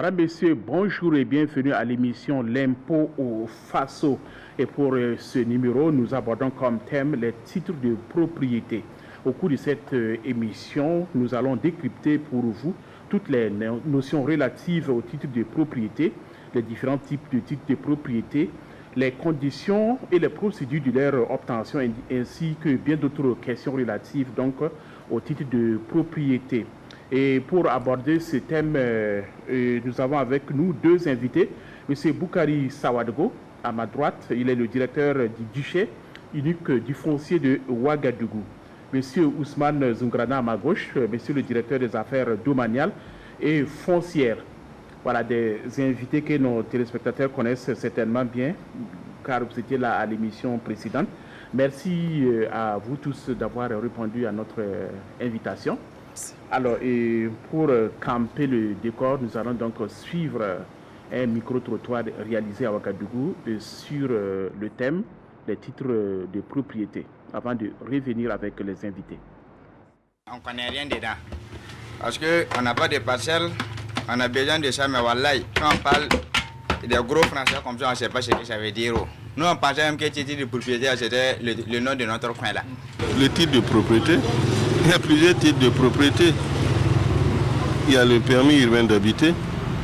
Madame, Messieurs, bonjour et bienvenue à l'émission L'impôt au Faso. Et pour ce numéro, nous abordons comme thème les titres de propriété. Au cours de cette émission, nous allons décrypter pour vous toutes les notions relatives aux titres de propriété, les différents types de titres de propriété, les conditions et les procédures de leur obtention, ainsi que bien d'autres questions relatives donc au titre de propriété. Et pour aborder ce thème, nous avons avec nous deux invités. M. Boukari Sawadego, à ma droite, il est le directeur du guichet unique du foncier de Ouagadougou. M. Ousmane Zungrana, à ma gauche, monsieur le directeur des affaires domaniales et foncières. Voilà des invités que nos téléspectateurs connaissent certainement bien, car vous étiez là à l'émission précédente. Merci à vous tous d'avoir répondu à notre invitation. Alors, et pour camper le décor, nous allons donc suivre un micro-trottoir réalisé à Ouagadougou sur le thème des titres de propriété, avant de revenir avec les invités. On ne connaît rien dedans, parce qu'on n'a pas de parcelles, on a besoin de ça, mais voilà, quand on parle des gros français comme ça, on ne sait pas ce que ça veut dire. Nous, on pensait même que le titre de propriété, c'était le nom de notre coin là. Le titre de propriété, il y a plusieurs titres de propriété. Il y a le permis urbain d'habiter,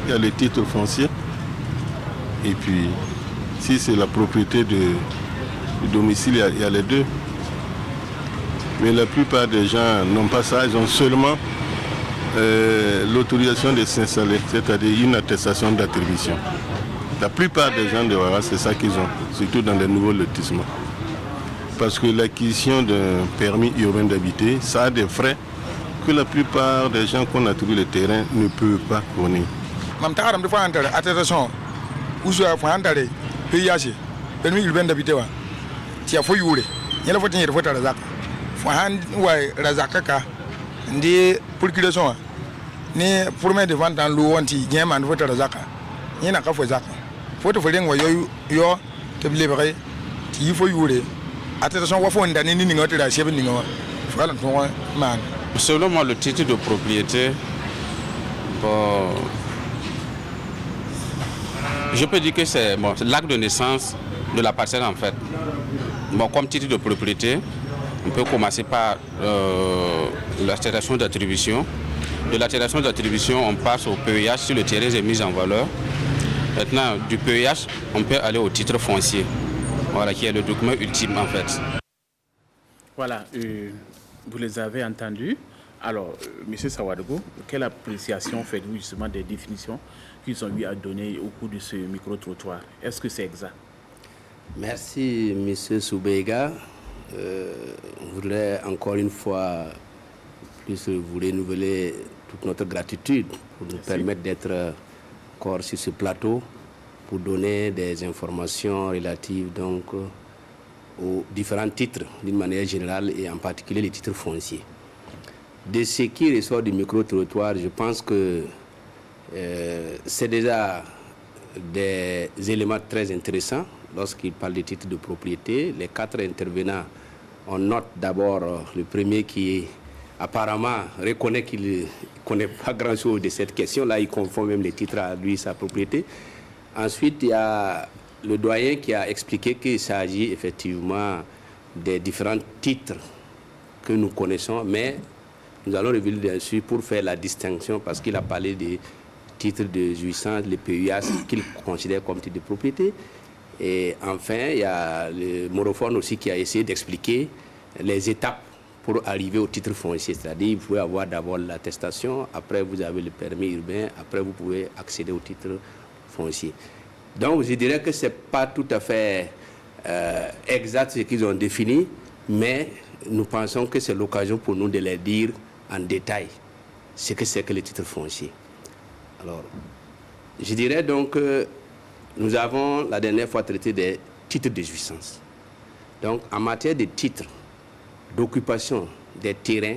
il y a le titre foncier. Et puis, si c'est la propriété du domicile, il y a les deux. Mais la plupart des gens n'ont pas ça, ils ont seulement l'autorisation de s'installer, c'est-à-dire une attestation d'attribution. La plupart des gens de Ouaga, c'est ça qu'ils ont, surtout dans les nouveaux lotissements. Parce que l'acquisition d'un permis urbain d'habiter, ça a des frais que la plupart des gens qu'on a trouvé le terrain ne peuvent pas connaître. Attestation, où soit PIH, permis urbain d'habiter, il y a il y a la voiture de la ZAC. La ZAC, des procurations, ni pour mettre devant dans l'eau, il y a un vote de la ZAC. Il y a un café ZAC. Il faut que yo te libérer, il faut y attention, il faut selon moi, le titre de propriété, bon, je peux dire que c'est bon, l'acte de naissance de la parcelle en fait. Bon, comme titre de propriété, on peut commencer par l'attestation d'attribution. De l'attestation d'attribution, on passe au PEH si le terrain est mis en valeur. Maintenant, du PEH, on peut aller au titre foncier, voilà, qui est le document ultime en fait. Voilà, vous les avez entendus. Alors, M. Sawadego, quelle appréciation faites-vous justement des définitions qu'ils ont eu à donner au cours de ce micro-trottoir? Est-ce que c'est exact? Merci, M. Soubega. Je voudrais encore une fois plus vous renouveler toute notre gratitude pour nous permettre d'être encore sur ce plateau pour donner des informations relatives donc aux différents titres d'une manière générale et en particulier les titres fonciers. De ce qui ressort du micro-trottoir, je pense que c'est déjà des éléments très intéressants lorsqu'il parle des titres de propriété. Les quatre intervenants, on note d'abord le premier qui apparemment reconnaît qu'il ne connaît pas grand-chose de cette question-là, il confond même les titres à lui, sa propriété. Ensuite, il y a le doyen qui a expliqué qu'il s'agit effectivement des différents titres que nous connaissons, mais nous allons revenir dessus pour faire la distinction parce qu'il a parlé des titres de jouissance, les PUA qu'il considère comme titres de propriété. Et enfin, il y a le morophone aussi qui a essayé d'expliquer les étapes pour arriver au titre foncier. C'est-à-dire, vous pouvez avoir d'abord l'attestation, après vous avez le permis urbain, après vous pouvez accéder au titre foncier. Donc, je dirais que ce n'est pas tout à fait exact ce qu'ils ont défini, mais nous pensons que c'est l'occasion pour nous de les dire en détail ce que c'est que le titre foncier. Alors, je dirais donc que nous avons la dernière fois traité des titres de jouissance. Donc, en matière de titres d'occupation des terrains,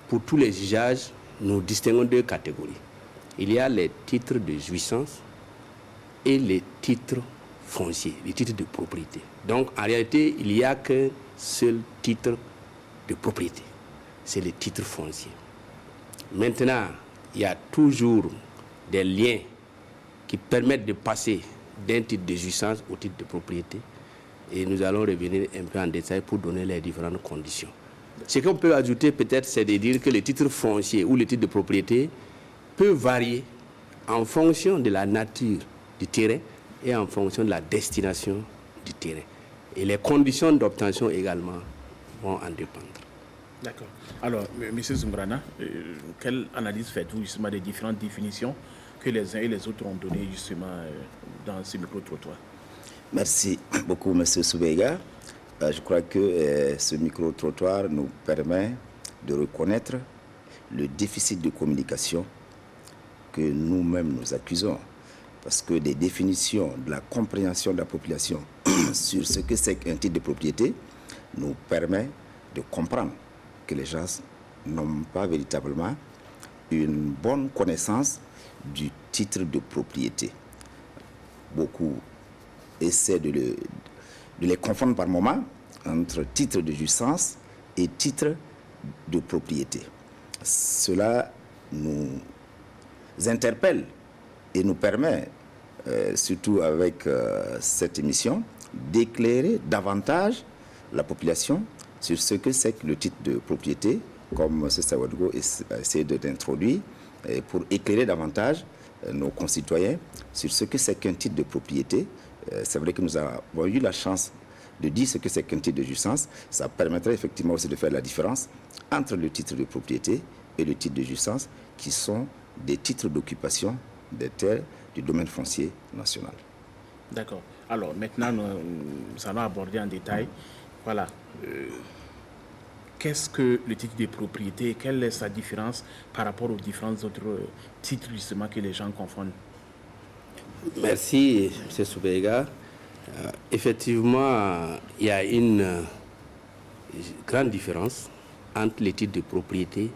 pour tous les usages, nous distinguons deux catégories. Il y a les titres de jouissance et les titres fonciers, les titres de propriété. Donc, en réalité, il n'y a qu'un seul titre de propriété, c'est le titre foncier. Maintenant, il y a toujours des liens qui permettent de passer d'un titre de jouissance au titre de propriété. Et nous allons revenir un peu en détail pour donner les différentes conditions. Ce qu'on peut ajouter peut-être, c'est de dire que les titres fonciers ou les titres de propriété peuvent varier en fonction de la nature du terrain et en fonction de la destination du terrain. Et les conditions d'obtention également vont en dépendre. D'accord. Alors, M. Zumbrana, quelle analyse faites-vous justement des différentes définitions que les uns et les autres ont données justement dans ce micro-trottoir? Merci beaucoup, M. Soubega. Je crois que ce micro-trottoir nous permet de reconnaître le déficit de communication que nous-mêmes nous accusons. Parce que des définitions de la compréhension de la population sur ce que c'est qu'un titre de propriété nous permet de comprendre que les gens n'ont pas véritablement une bonne connaissance du titre de propriété. Beaucoup essaient de les confondre par moments entre titre de jouissance et titre de propriété. Cela nous interpelle et nous permet, surtout avec cette émission, d'éclairer davantage la population sur ce que c'est que le titre de propriété, comme M. Sawadgo a essayé d'introduire, pour éclairer davantage nos concitoyens sur ce que c'est qu'un titre de propriété. C'est vrai que nous avons eu la chance de dire ce que c'est qu'un titre de jouissance. Ça permettrait effectivement aussi de faire la différence entre le titre de propriété et le titre de jouissance, qui sont des titres d'occupation des terres du domaine foncier national. D'accord. Alors maintenant, nous allons aborder en détail, voilà, qu'est-ce que le titre de propriété, quelle est sa différence par rapport aux différents autres titres justement que les gens confondent? Merci, M. Soubega. Effectivement, il y a une grande différence entre les titres de propriété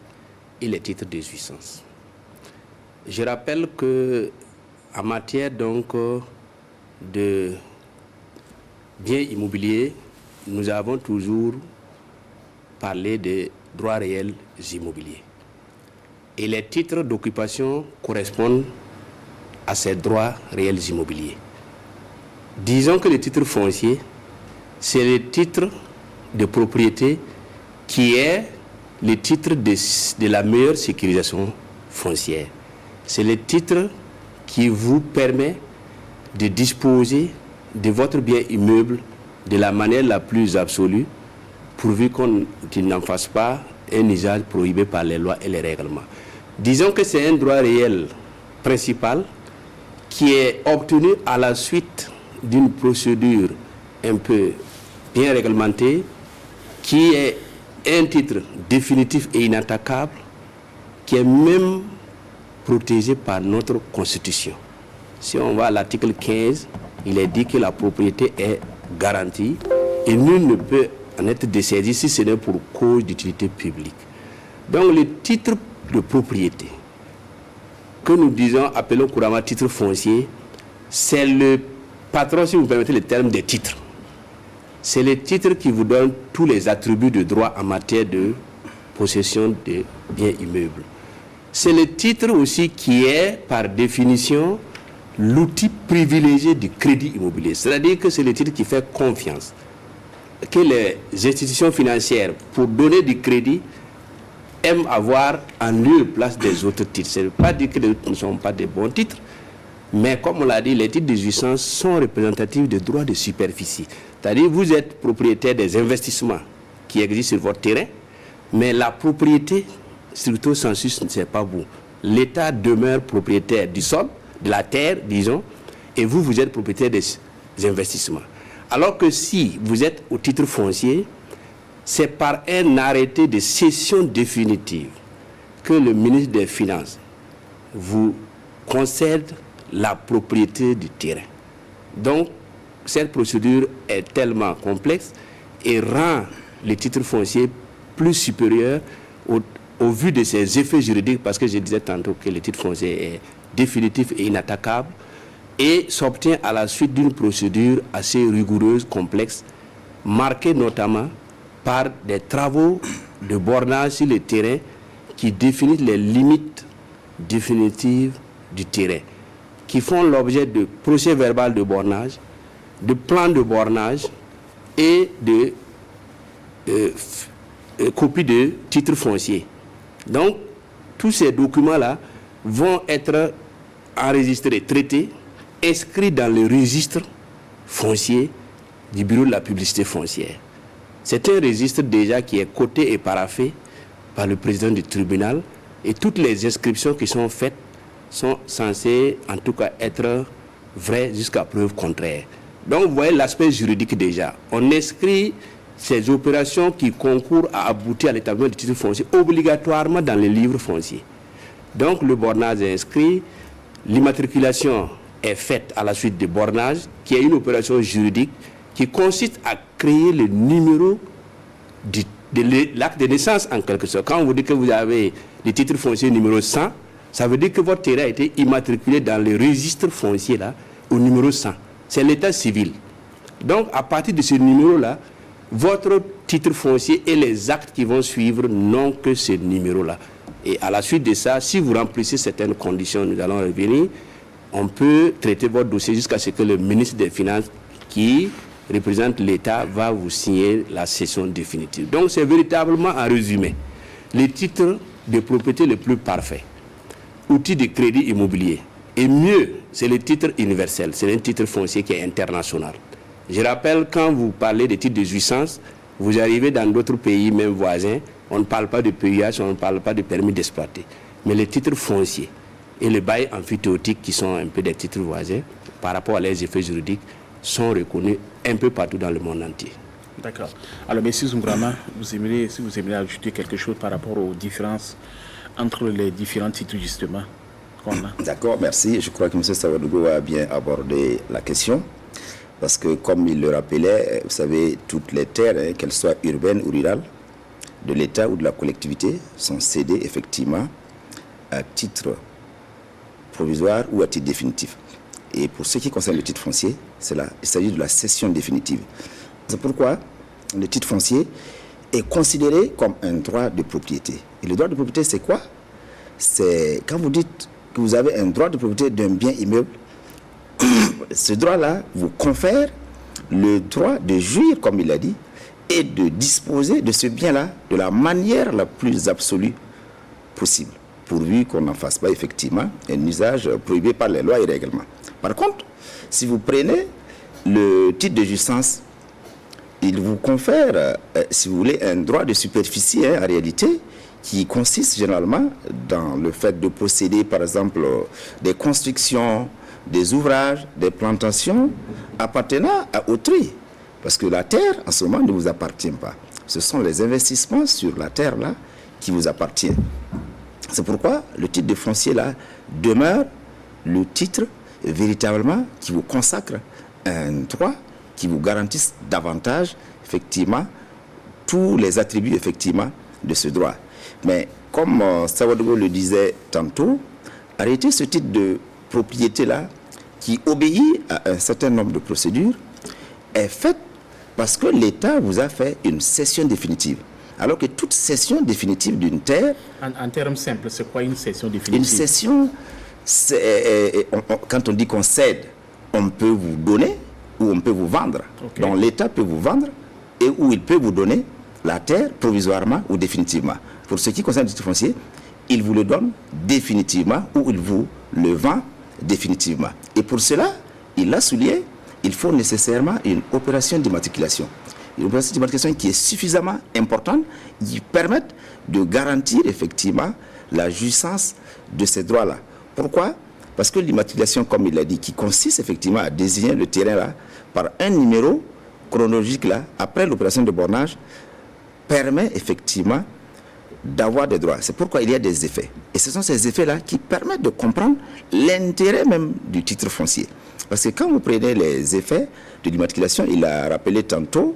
et les titres de jouissance. Je rappelle que en matière donc de biens immobiliers, nous avons toujours parlé de droits réels immobiliers. Et les titres d'occupation correspondent à ces droits réels immobiliers. Disons que le titre foncier, c'est le titre de propriété qui est le titre de la meilleure sécurisation foncière. C'est le titre qui vous permet de disposer de votre bien immeuble de la manière la plus absolue, pourvu qu'il n'en fasse pas un usage prohibé par les lois et les règlements. Disons que c'est un droit réel principal qui est obtenu à la suite d'une procédure un peu bien réglementée, qui est un titre définitif et inattaquable, qui est même protégé par notre Constitution. Si on va à l'article 15, il est dit que la propriété est garantie et nul ne peut en être dessaisi si ce n'est pour cause d'utilité publique. Donc le titre de propriété, que nous disons, appelons couramment titre foncier, c'est le patron, si vous permettez le terme, des titres. C'est le titre qui vous donne tous les attributs de droit en matière de possession de biens immeubles. C'est le titre aussi qui est, par définition, l'outil privilégié du crédit immobilier. C'est-à-dire que c'est le titre qui fait confiance, que les institutions financières, pour donner du crédit, aiment avoir en lieu et place des autres titres. Ce ne veut pas dire que les autres ne sont pas des bons titres, mais comme on l'a dit, les titres de jouissance sont représentatifs des droits de superficie. C'est-à-dire que vous êtes propriétaire des investissements qui existent sur votre terrain, mais la propriété, stricto sensu, ce n'est pas vous. L'État demeure propriétaire du sol, de la terre, disons, et vous êtes propriétaire des investissements. Alors que si vous êtes au titre foncier, c'est par un arrêté de cession définitive que le ministre des Finances vous concède la propriété du terrain. Donc, cette procédure est tellement complexe et rend le titre foncier plus supérieur au vu de ses effets juridiques, parce que je disais tantôt que le titre foncier est définitif et inattaquable et s'obtient à la suite d'une procédure assez rigoureuse, complexe, marquée notamment par des travaux de bornage sur le terrain qui définissent les limites définitives du terrain, qui font l'objet de procès-verbal de bornage, de plans de bornage et de copies de titres fonciers. Donc, tous ces documents-là vont être enregistrés, traités, inscrits dans le registre foncier du Bureau de la publicité foncière. C'est un registre déjà qui est coté et paraphé par le président du tribunal et toutes les inscriptions qui sont faites sont censées en tout cas être vraies jusqu'à preuve contraire. Donc vous voyez l'aspect juridique déjà. On inscrit ces opérations qui concourent à aboutir à l'établissement du titre foncier obligatoirement dans les livres fonciers. Donc le bornage est inscrit, l'immatriculation est faite à la suite du bornage, qui est une opération juridique qui consiste à créer le numéro de l'acte de naissance en quelque sorte. Quand on vous dit que vous avez le titre foncier numéro 100, ça veut dire que votre terrain a été immatriculé dans le registre foncier là, au numéro 100. C'est l'état civil. Donc à partir de ce numéro-là, votre titre foncier et les actes qui vont suivre n'ont que ce numéro-là. Et à la suite de ça, si vous remplissez certaines conditions, nous allons revenir, on peut traiter votre dossier jusqu'à ce que le ministre des Finances, qui représente l'État, va vous signer la cession définitive. Donc c'est véritablement, en résumé, les titres de propriété les plus parfaits, outil de crédit immobilier. Et mieux, c'est le titre universel, c'est un titre foncier qui est international. Je rappelle, quand vous parlez de titres de jouissance, vous arrivez dans d'autres pays, même voisins, on ne parle pas de PUH, on ne parle pas de permis d'exploiter. Mais les titres fonciers et les bails amphithéotiques, qui sont un peu des titres voisins, par rapport à leurs effets juridiques, sont reconnus un peu partout dans le monde entier. D'accord. Alors, M. Zoungrama, si vous aimeriez ajouter quelque chose par rapport aux différences entre les différents titres, justement, qu'on a. D'accord, merci. Je crois que M. Sawadougou a bien abordé la question. Parce que, comme il le rappelait, vous savez, toutes les terres, qu'elles soient urbaines ou rurales, de l'État ou de la collectivité, sont cédées effectivement à titre provisoire ou à titre définitif. Et pour ce qui concerne le titre foncier, il s'agit de la cession définitive. C'est pourquoi le titre foncier est considéré comme un droit de propriété. Et le droit de propriété, c'est quoi? C'est quand vous dites que vous avez un droit de propriété d'un bien immeuble, ce droit-là vous confère le droit de jouir, comme il l'a dit, et de disposer de ce bien-là de la manière la plus absolue possible, pourvu qu'on n'en fasse pas effectivement un usage prohibé par les lois et règlements. Par contre, si vous prenez le titre de jouissance, il vous confère, si vous voulez, un droit de superficie, en réalité, qui consiste généralement dans le fait de posséder, par exemple, des constructions, des ouvrages, des plantations appartenant à autrui. Parce que la terre, en ce moment, ne vous appartient pas. Ce sont les investissements sur la terre-là qui vous appartiennent. C'est pourquoi le titre de foncier-là demeure le titre véritablement qui vous consacre un droit qui vous garantisse davantage, effectivement, tous les attributs, effectivement, de ce droit. Mais comme Sawadougou le disait tantôt, arrêter ce titre de propriété-là, qui obéit à un certain nombre de procédures, est faite parce que l'État vous a fait une cession définitive. Alors que toute cession définitive d'une terre... En termes simples, c'est quoi une cession définitive? Une cession, quand on dit qu'on cède, on peut vous donner ou on peut vous vendre. Okay. Donc l'État peut vous vendre et où il peut vous donner la terre provisoirement ou définitivement. Pour ce qui concerne le titre foncier, il vous le donne définitivement ou il vous le vend définitivement. Et pour cela, il l'a souligné, il faut nécessairement une opération d'immatriculation. Une opération d'immatriculation qui est suffisamment importante, qui permet de garantir effectivement la jouissance de ces droits-là. Pourquoi? Parce que l'immatriculation, comme il l'a dit, qui consiste effectivement à désigner le terrain-là par un numéro chronologique là, après l'opération de bornage, permet effectivement d'avoir des droits. C'est pourquoi il y a des effets. Et ce sont ces effets-là qui permettent de comprendre l'intérêt même du titre foncier. Parce que quand vous prenez les effets de l'immatriculation, il a rappelé tantôt,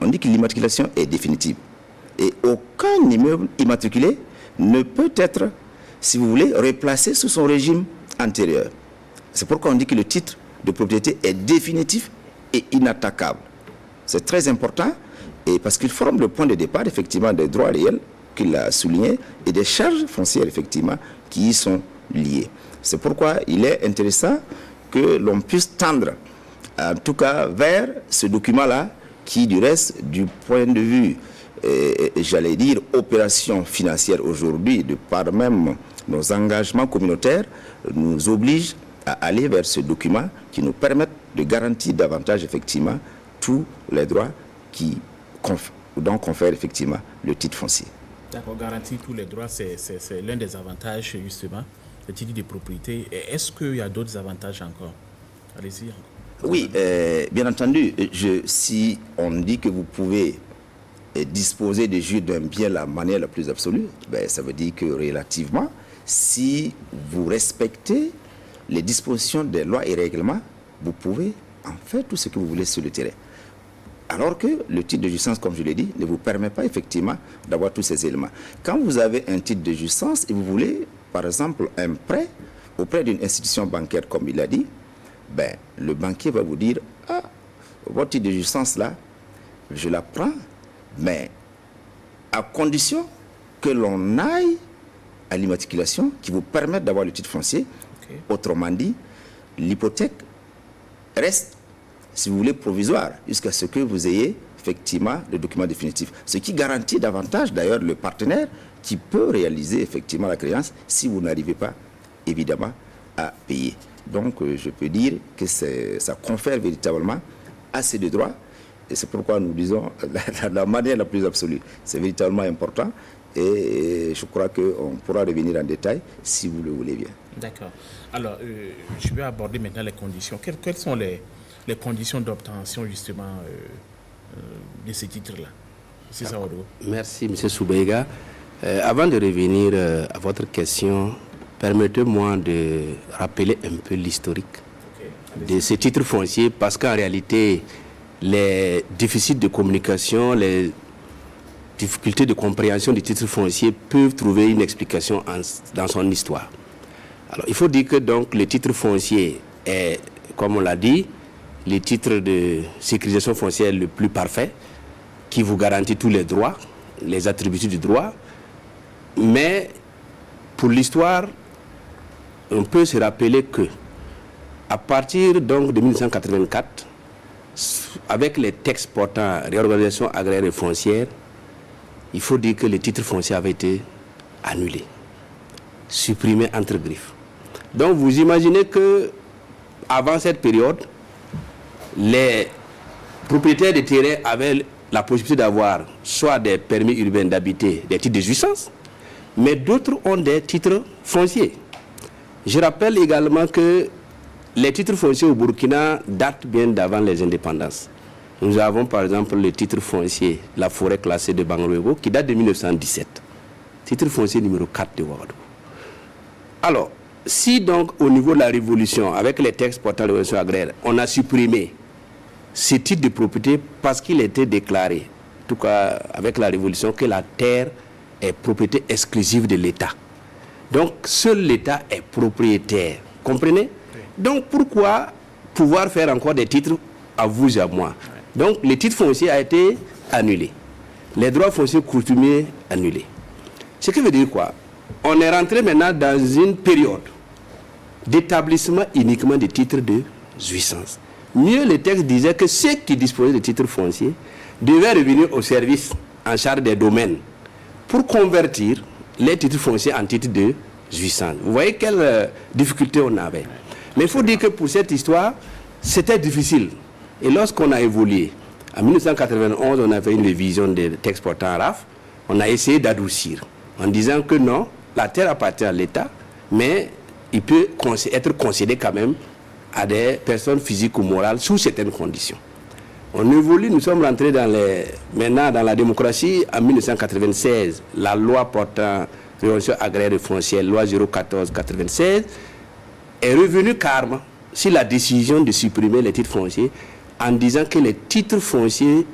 on dit que l'immatriculation est définitive. Et aucun immeuble immatriculé ne peut être, si vous voulez, replacé sous son régime antérieur. C'est pourquoi on dit que le titre de propriété est définitif et inattaquable. C'est très important et parce qu'il forme le point de départ, effectivement, des droits réels qu'il a souligné et des charges foncières, effectivement, qui y sont liées. C'est pourquoi il est intéressant que l'on puisse tendre, en tout cas, vers ce document-là, qui, du reste, du point de vue, j'allais dire, opération financière aujourd'hui, de par même nos engagements communautaires, nous oblige à aller vers ce document qui nous permette de garantir davantage, effectivement, tous les droits dont confère, effectivement, le titre foncier. D'accord, garantir tous les droits, c'est l'un des avantages, justement, le titre de propriété. Est-ce qu'il y a d'autres avantages encore? Allez-y. Oui, bien entendu, si on dit que vous pouvez disposer des jus d'un bien de la manière la plus absolue, ça veut dire que relativement, si vous respectez les dispositions des lois et règlements, vous pouvez en faire tout ce que vous voulez sur le terrain. Alors que le titre de jouissance, comme je l'ai dit, ne vous permet pas effectivement d'avoir tous ces éléments. Quand vous avez un titre de jouissance et vous voulez, par exemple, un prêt auprès d'une institution bancaire, comme il l'a dit, le banquier va vous dire, ah, votre titre de jouissance là, je la prends, mais à condition que l'on aille à l'immatriculation qui vous permette d'avoir le titre foncier. Okay. Autrement dit, l'hypothèque reste, si vous voulez, provisoire jusqu'à ce que vous ayez effectivement le document définitif. Ce qui garantit davantage d'ailleurs le partenaire qui peut réaliser effectivement la créance si vous n'arrivez pas évidemment à payer. Donc je peux dire que ça confère véritablement assez de droits et c'est pourquoi nous disons la manière la plus absolue. C'est véritablement important et je crois qu'on pourra revenir en détail si vous le voulez bien. D'accord. Alors je vais aborder maintenant les conditions. Quelles sont les conditions d'obtention justement de ces titres-là? C'est ça, Odo. Merci, M. Soubeiga. Avant de revenir à votre question, permettez-moi de rappeler un peu l'historique de ces titres fonciers parce qu'en réalité, les déficits de communication, les difficultés de compréhension des titres fonciers peuvent trouver une explication dans son histoire. Alors, il faut dire que donc, le titre foncier est, comme on l'a dit, le titre de sécurisation foncière le plus parfait qui vous garantit tous les droits, les attributs du droit. Mais pour l'histoire, on peut se rappeler que à partir donc de 1984, avec les textes portant réorganisation agraire et foncière, il faut dire que le titre foncier avait été annulé, supprimé entre griffes. Donc vous imaginez que avant cette période, les propriétaires de terrains avaient la possibilité d'avoir soit des permis urbains d'habiter, des titres de jouissance, mais d'autres ont des titres fonciers. Je rappelle également que les titres fonciers au Burkina datent bien d'avant les indépendances. Nous avons par exemple le titre foncier, la forêt classée de Bangalogo, qui date de 1917. Titre foncier numéro 4 de Ouagadougou. Alors, si donc au niveau de la révolution, avec les textes portant la révolution agraire, on a supprimé ces titres de propriété parce qu'il était déclaré, en tout cas avec la révolution, que la terre est propriété exclusive de l'État. Donc, seul l'État est propriétaire. Comprenez? Donc, pourquoi pouvoir faire encore des titres à vous et à moi? Donc, le titre foncier a été annulé. Les droits fonciers coutumiers annulés. Ce qui veut dire quoi? On est rentré maintenant dans une période d'établissement uniquement des titres de jouissance. Mieux, le texte disait que ceux qui disposaient de titres fonciers devaient revenir au service en charge des domaines pour convertir les titres fonciers en titres de jouissance. Vous voyez quelle difficulté on avait. Mais il faut dire que pour cette histoire, c'était difficile. Et lorsqu'on a évolué, en 1991, on a fait une révision des textes portant RAF, on a essayé d'adoucir en disant que non, la terre appartient à l'État, mais il peut être concédé quand même à des personnes physiques ou morales sous certaines conditions. On évolue, nous sommes rentrés maintenant dans la démocratie. En 1996, la loi portant révolution agraire et foncière, loi 014-96, est revenue carrément sur la décision de supprimer les titres fonciers en disant que les titres fonciers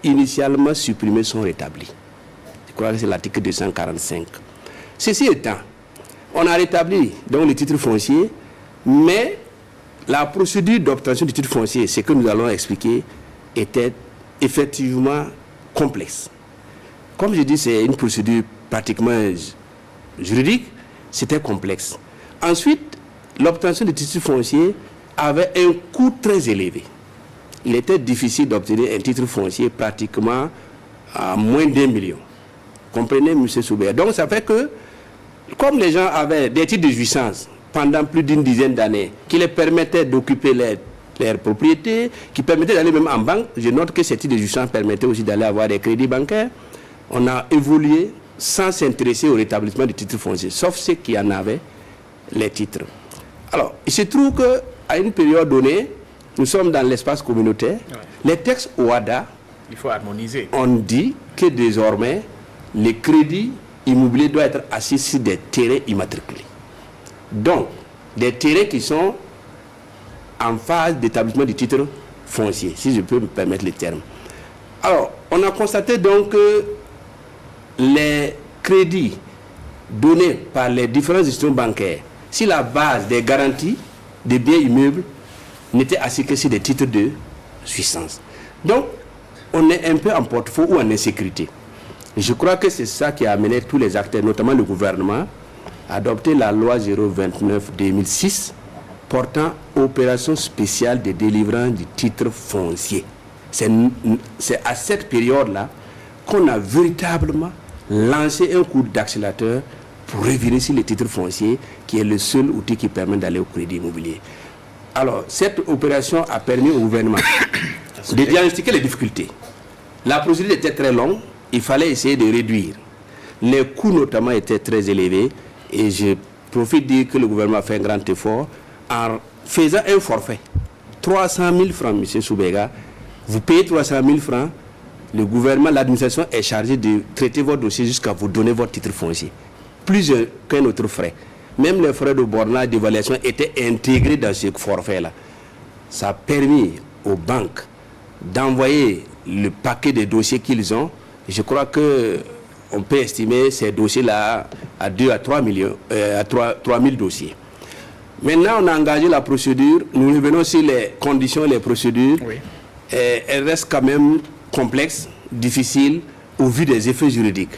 initialement supprimés sont rétablis. Je crois que c'est l'article 245. Ceci étant, on a rétabli donc les titres fonciers, mais la procédure d'obtention du titre foncier, ce que nous allons expliquer, était effectivement complexe. Comme je dis, c'est une procédure pratiquement juridique, c'était complexe. Ensuite, l'obtention de titres fonciers avait un coût très élevé. Il était difficile d'obtenir un titre foncier pratiquement à moins d'1 million. Comprenez, M. Soubert. Donc, ça fait que, comme les gens avaient des titres de jouissance pendant plus d'une dizaine d'années, qui les permettaient d'occuper leurs propriétés, qui permettaient d'aller même en banque, je note que ces titres de jouissance permettaient aussi d'aller avoir des crédits bancaires. On a évolué sans s'intéresser au rétablissement des titres fonciers, sauf ceux qui en avaient les titres. Alors, il se trouve qu'à une période donnée, nous sommes dans l'espace communautaire. Ouais. Les textes OHADA, il faut harmoniser. On dit que désormais, les crédits immobiliers doivent être assis sur des terrains immatriculés. Donc, des terrains qui sont en phase d'établissement du titre foncier, si je peux me permettre le terme. Alors, on a constaté donc que les crédits donnés par les différentes institutions bancaires, si la base des garanties des biens immeubles n'était assis que sur des titres de jouissance. Donc, on est un peu en porte-faux ou en insécurité. Je crois que c'est ça qui a amené tous les acteurs, notamment le gouvernement, à adopter la loi 029/2006 portant opération spéciale de délivrance du titre foncier. C'est à cette période-là qu'on a véritablement lancé un coup d'accélérateur pour revenir sur les titres fonciers, qui est le seul outil qui permet d'aller au crédit immobilier. Alors, cette opération a permis au gouvernement de diagnostiquer les difficultés. La procédure était très longue, il fallait essayer de réduire. Les coûts notamment étaient très élevés et je profite de dire que le gouvernement a fait un grand effort en faisant un forfait. 300 000 francs, M. Soubega, vous payez 300 000 francs, le gouvernement, l'administration est chargée de traiter votre dossier jusqu'à vous donner votre titre foncier. Plus qu'un autre frais. Même les frais de bornage, d'évaluation étaient intégrés dans ce forfait-là. Ça a permis aux banques d'envoyer le paquet de dossiers qu'ils ont. Je crois qu'on peut estimer ces dossiers-là à 2 à 3 000 dossiers. Maintenant, on a engagé la procédure. Nous revenons sur les conditions et les procédures. Oui. Elles restent quand même complexes, difficiles, au vu des effets juridiques.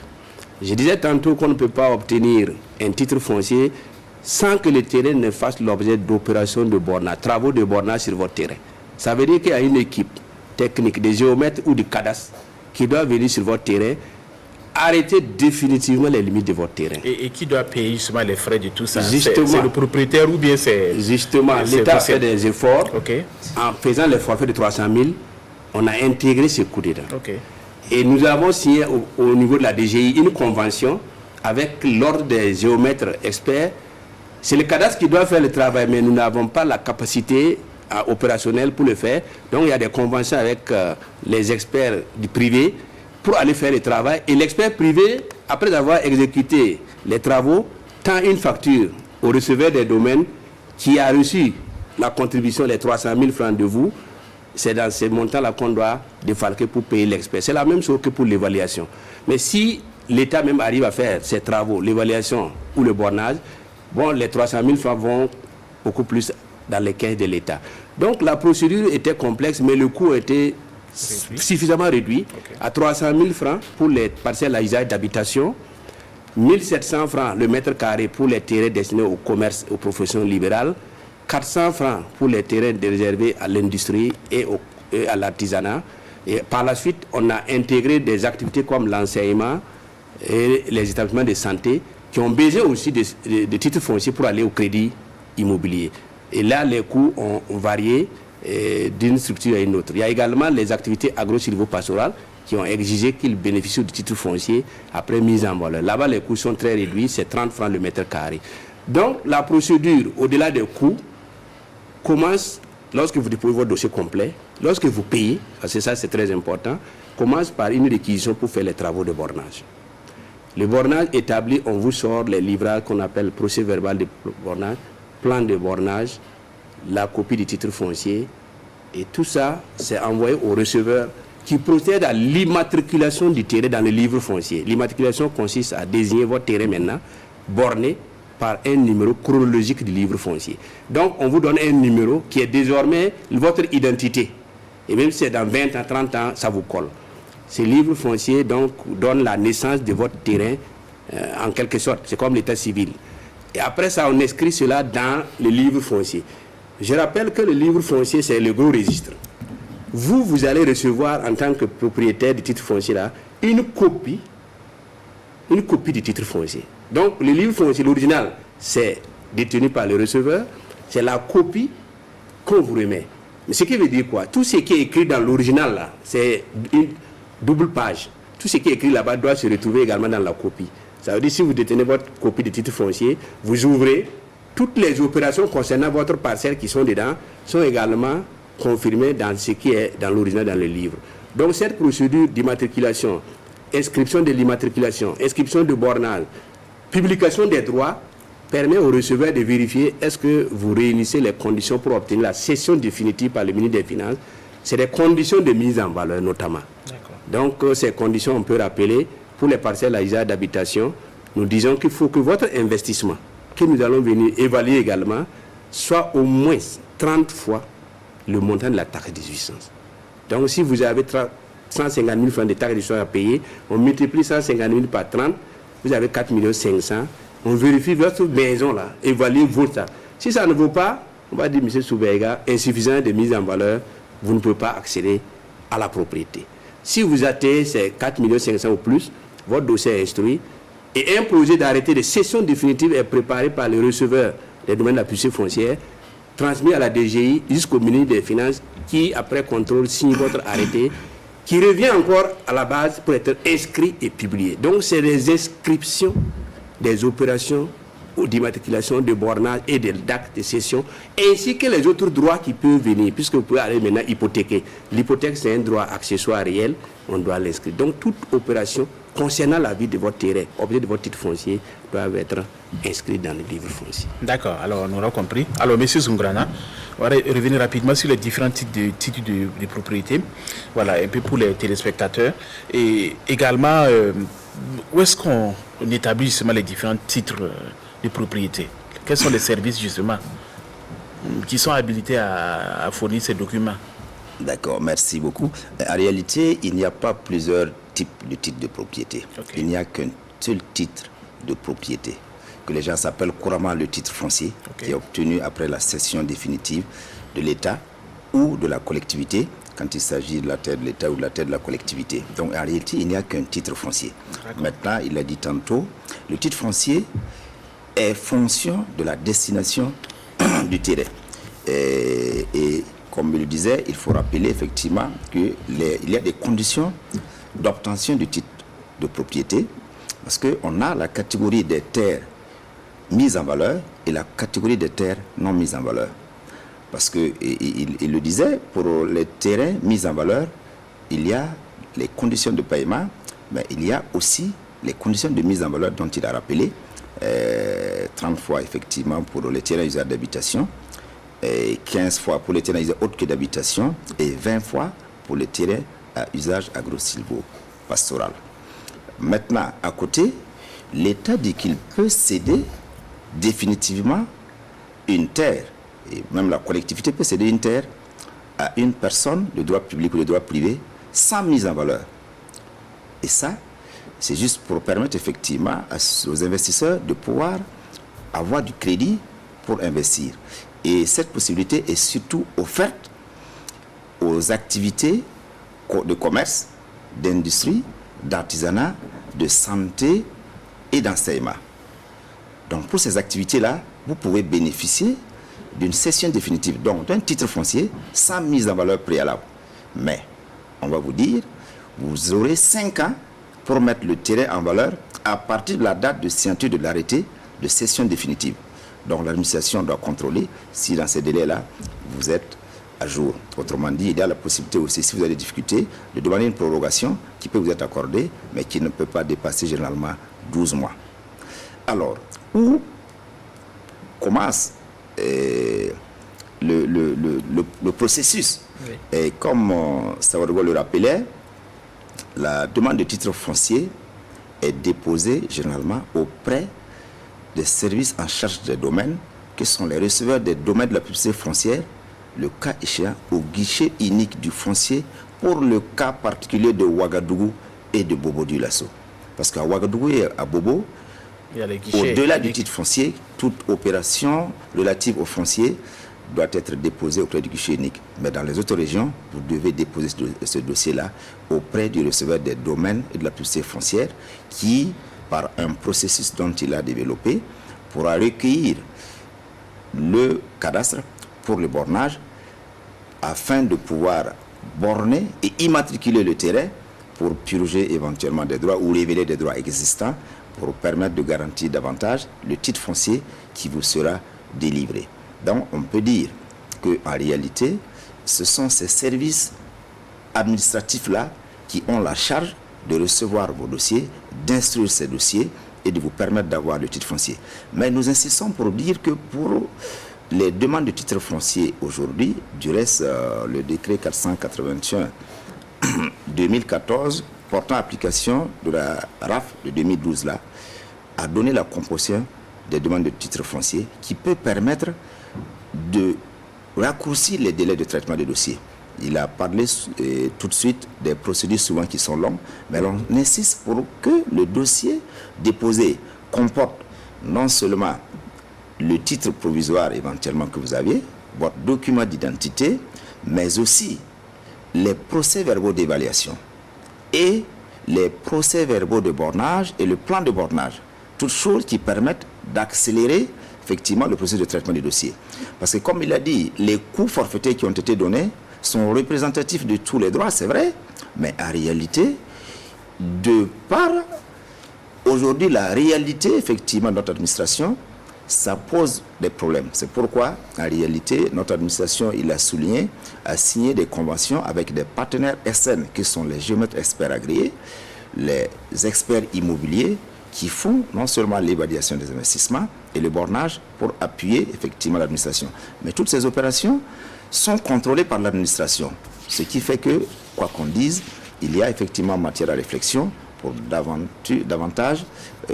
Je disais tantôt qu'on ne peut pas obtenir un titre foncier sans que le terrain ne fasse l'objet d'opérations de bornage, travaux de bornage sur votre terrain. Ça veut dire qu'il y a une équipe technique, des géomètres ou du cadastre qui doit venir sur votre terrain, arrêter définitivement les limites de votre terrain. Et qui doit payer justement les frais de tout ça? C'est le propriétaire ou bien c'est... Justement, l'État fait des efforts. Okay. En faisant les forfaits de 300 000, on a intégré ce coût dedans. Okay. Et nous avons signé au niveau de la DGI une convention avec l'ordre des géomètres experts. C'est le cadastre qui doit faire le travail, mais nous n'avons pas la capacité opérationnelle pour le faire. Donc il y a des conventions avec les experts du privé pour aller faire le travail. Et l'expert privé, après avoir exécuté les travaux, tend une facture au receveur des domaines qui a reçu la contribution, les 300 000 francs de vous. C'est dans ces montants-là qu'on doit défalquer pour payer l'expert. C'est la même chose que pour l'évaluation. Mais si l'État même arrive à faire ses travaux, l'évaluation ou le bornage, bon, les 300 000 francs vont beaucoup plus dans les caisses de l'État. Donc la procédure était complexe, mais le coût était suffisamment réduit à 300 000 francs pour les parcelles à usage d'habitation, 1 700 francs le mètre carré pour les terrains destinés au commerce et aux professions libérales, 400 francs pour les terrains réservés à l'industrie et à l'artisanat. Et par la suite, on a intégré des activités comme l'enseignement et les établissements de santé qui ont besoin aussi de titres fonciers pour aller au crédit immobilier. Et là, les coûts ont varié d'une structure à une autre. Il y a également les activités agro-silvopastorales qui ont exigé qu'ils bénéficient du titre foncier après mise en valeur. Là-bas, les coûts sont très réduits, c'est 30 francs le mètre carré. Donc, la procédure, au-delà des coûts, commence lorsque vous déposez votre dossier complet, lorsque vous payez, parce que ça c'est très important, commence par une réquisition pour faire les travaux de bornage. Le bornage établi, on vous sort les livrages qu'on appelle procès verbal de bornage, plan de bornage, la copie du titre foncier, et tout ça c'est envoyé au receveur qui procède à l'immatriculation du terrain dans le livre foncier. L'immatriculation consiste à désigner votre terrain maintenant, borné par un numéro chronologique du livre foncier. Donc, on vous donne un numéro qui est désormais votre identité. Et même si c'est dans 20 ans, 30 ans, ça vous colle. Ce livre foncier donc, donne la naissance de votre terrain, en quelque sorte. C'est comme l'état civil. Et après ça, on inscrit cela dans le livre foncier. Je rappelle que le livre foncier, c'est le gros registre. Vous allez recevoir en tant que propriétaire du titre foncier là, une copie du titre foncier. Donc le livre foncier, l'original, c'est détenu par le receveur, c'est la copie qu'on vous remet. Mais ce qui veut dire quoi? Tout ce qui est écrit dans l'original là, c'est une double page. Tout ce qui est écrit là-bas doit se retrouver également dans la copie. Ça veut dire si vous détenez votre copie de titre foncier, vous ouvrez, toutes les opérations concernant votre parcelle qui sont dedans sont également confirmées dans ce qui est dans l'original dans le livre. Donc cette procédure d'immatriculation, inscription de l'immatriculation, inscription de bornage, publication des droits permet au receveur de vérifier est-ce que vous réunissez les conditions pour obtenir la cession définitive par le ministre des Finances. C'est des conditions de mise en valeur notamment. Donc ces conditions, on peut rappeler pour les parcelles à usage d'habitation, nous disons qu'il faut que votre investissement, que nous allons venir évaluer également, soit au moins 30 fois le montant de la taxe de jouissance. Donc si vous avez 150 000 francs de taxe de jouissance à payer, on multiplie 150 000 par 30, vous avez 4 500 000. On vérifie votre maison là, évalue votre ça. Si ça ne vaut pas, on va dire, M. Soubega, insuffisant de mise en valeur, vous ne pouvez pas accéder à la propriété. Si vous atteignez ces 4 500 000 ou plus, votre dossier est instruit et un projet d'arrêté de cession définitive est préparé par le receveur des domaines de la publicité foncière, transmis à la DGI jusqu'au ministre des Finances qui, après contrôle, signe votre arrêté qui revient encore à la base pour être inscrit et publié. Donc, c'est les inscriptions des opérations d'immatriculation, de bornage et d'actes de cession, ainsi que les autres droits qui peuvent venir, puisque vous pouvez aller maintenant hypothéquer. L'hypothèque, c'est un droit accessoire réel, on doit l'inscrire. Donc, toute opération concernant la vie de votre terrain, objet de votre titre foncier, doivent être inscrites dans le livre foncier. D'accord, alors on aura compris. Alors, M. Zungrana, on va revenir rapidement sur les différents types de propriété, voilà, un peu pour les téléspectateurs, et également, où est-ce qu'on établit justement les différents titres de propriété? Quels sont les services justement qui sont habilités à fournir ces documents? D'accord, merci beaucoup. En réalité, il n'y a pas plusieurs types de titres de propriété. Okay. Il n'y a qu'un seul titre de propriété, que les gens s'appellent couramment le titre foncier, okay, qui est obtenu après la cession définitive de l'État ou de la collectivité, quand il s'agit de la terre de l'État ou de la terre de la collectivité. Donc en réalité, il n'y a qu'un titre foncier. Maintenant, il a dit tantôt, le titre foncier est fonction de la destination du terrain. Et comme il le disait, il faut rappeler effectivement qu'il y a des conditions d'obtention du titre de propriété, parce qu'on a la catégorie des terres mises en valeur et la catégorie des terres non mises en valeur. Parce qu'il le disait, pour les terrains mis en valeur, il y a les conditions de paiement, mais il y a aussi les conditions de mise en valeur dont il a rappelé, 30 fois effectivement pour les terrains à usage d'habitation, 15 fois pour les terrains à usage autre que d'habitation et 20 fois pour les terrains à usage agro-silvo-pastoral. Maintenant, à côté, l'État dit qu'il peut céder définitivement une terre, et même la collectivité peut céder une terre à une personne de droit public ou de droit privé sans mise en valeur. Et ça, c'est juste pour permettre effectivement aux investisseurs de pouvoir avoir du crédit pour investir. Et cette possibilité est surtout offerte aux activités de commerce, d'industrie, d'artisanat, de santé et d'enseignement. Donc pour ces activités-là, vous pouvez bénéficier d'une cession définitive, donc d'un titre foncier sans mise en valeur préalable. Mais, on va vous dire, vous aurez 5 ans pour mettre le terrain en valeur à partir de la date de signature de l'arrêté de cession définitive. Donc l'administration doit contrôler si dans ces délais-là, vous êtes à jour. Autrement dit, il y a la possibilité aussi, si vous avez des difficultés, de demander une prorogation qui peut vous être accordée, mais qui ne peut pas dépasser généralement 12 mois. Alors, où commence le processus? Oui. Et comme Sawargo le rappelait, la demande de titre foncier est déposée généralement auprès des services en charge des domaines, que sont les receveurs des domaines de la publicité foncière, le cas échéant au guichet unique du foncier pour le cas particulier de Ouagadougou et de Bobo-Dioulasso. Parce qu'à Ouagadougou et à Bobo, Au-delà du titre foncier, toute opération relative au foncier doit être déposée auprès du guichet unique. Mais dans les autres régions, vous devez déposer ce dossier-là auprès du receveur des domaines et de la publicité foncière qui, par un processus dont il a développé, pourra recueillir le cadastre pour le bornage afin de pouvoir borner et immatriculer le terrain pour purger éventuellement des droits ou révéler des droits existants pour permettre de garantir davantage le titre foncier qui vous sera délivré. Donc on peut dire qu'en réalité, ce sont ces services administratifs-là qui ont la charge de recevoir vos dossiers, d'instruire ces dossiers et de vous permettre d'avoir le titre foncier. Mais nous insistons pour dire que pour les demandes de titre foncier aujourd'hui, du reste, le décret 481-2014 portant application de la RAF de 2012 là, a donné la composition des demandes de titre foncier qui peut permettre de raccourcir les délais de traitement des dossiers. Il a parlé tout de suite des procédures souvent qui sont longues, mais on insiste pour que le dossier déposé comporte non seulement le titre provisoire éventuellement que vous aviez, votre document d'identité, mais aussi les procès-verbaux d'évaluation et les procès-verbaux de bornage et le plan de bornage. Toutes choses qui permettent d'accélérer effectivement le processus de traitement du dossier. Parce que comme il a dit, les coûts forfaitaires qui ont été donnés sont représentatifs de tous les droits, c'est vrai, mais en réalité, de par aujourd'hui la réalité effectivement de notre administration, ça pose des problèmes. C'est pourquoi, en réalité, notre administration, il a souligné, a signé des conventions avec des partenaires SN, qui sont les géomètres experts agréés, les experts immobiliers, qui font non seulement l'évaluation des investissements et le bornage pour appuyer effectivement l'administration. Mais toutes ces opérations sont contrôlées par l'administration. Ce qui fait que, quoi qu'on dise, il y a effectivement matière à réflexion pour davantage